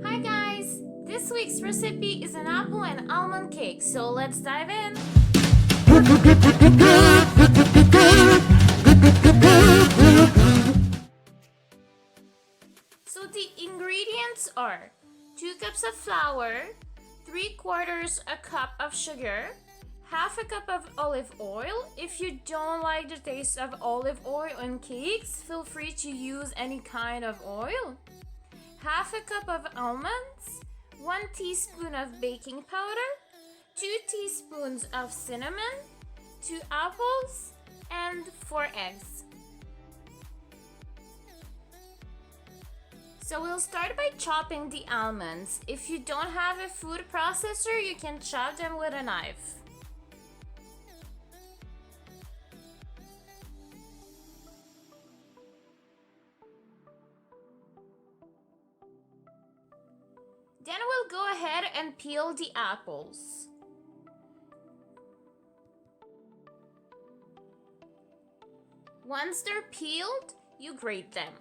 Hi guys! This week's recipe is an apple and almond cake, so let's dive in! So the ingredients are 2 cups of flour, 3/4 a cup of sugar, half a cup of olive oil. If you don't like the taste of olive oil in cakes, feel free to use any kind of oil. Half a cup of almonds, 1 teaspoon of baking powder, 2 teaspoons of cinnamon, 2 apples, and 4 eggs. So we'll start by chopping the almonds. If you don't have a food processor, you can chop them with a knife. Then we'll go ahead and peel the apples. Once they're peeled, you grate them.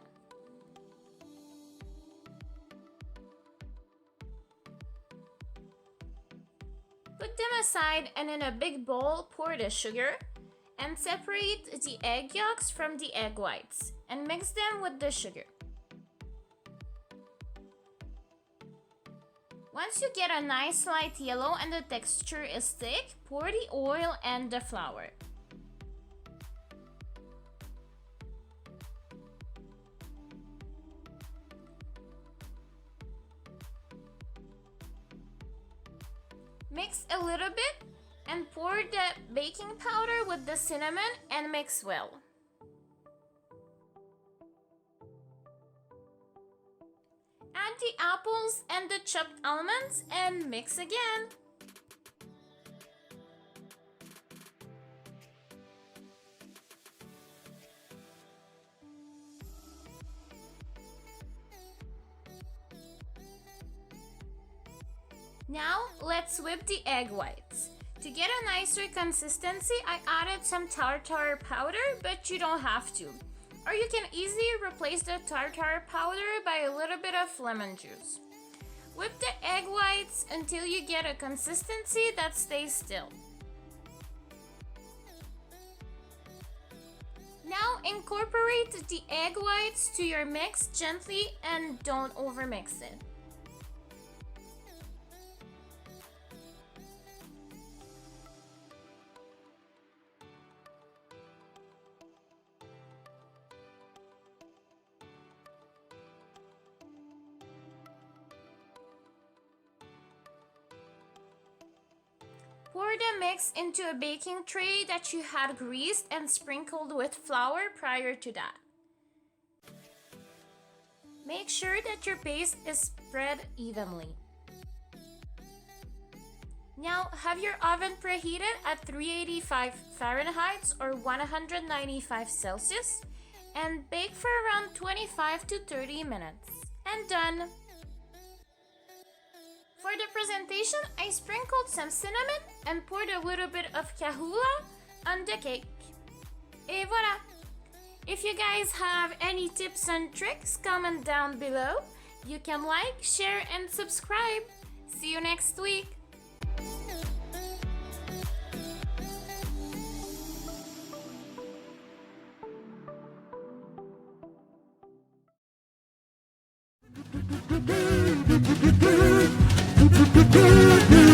Put them aside and in a big bowl, pour the sugar and separate the egg yolks from the egg whites and mix them with the sugar. Once you get a nice light yellow and the texture is thick, pour the oil and the flour. Mix a little bit and pour the baking powder with the cinnamon and mix well. Add the apples and the chopped almonds and mix again. Now let's whip the egg whites. To get a nicer consistency, I added some tartar powder, but you don't have to. Or you can easily replace the tartar powder by a little bit of lemon juice. Whip the egg whites until you get a consistency that stays still. Now incorporate the egg whites to your mix gently and don't overmix it. Pour the mix into a baking tray that you had greased and sprinkled with flour prior to that. Make sure that your base is spread evenly. Now have your oven preheated at 385 Fahrenheit or 195 Celsius and bake for around 25 to 30 minutes. And done! For the presentation, I sprinkled some cinnamon and poured a little bit of kahula on the cake. Et voilà! If you guys have any tips and tricks, comment down below. You can like, share, and subscribe. See you next week! Do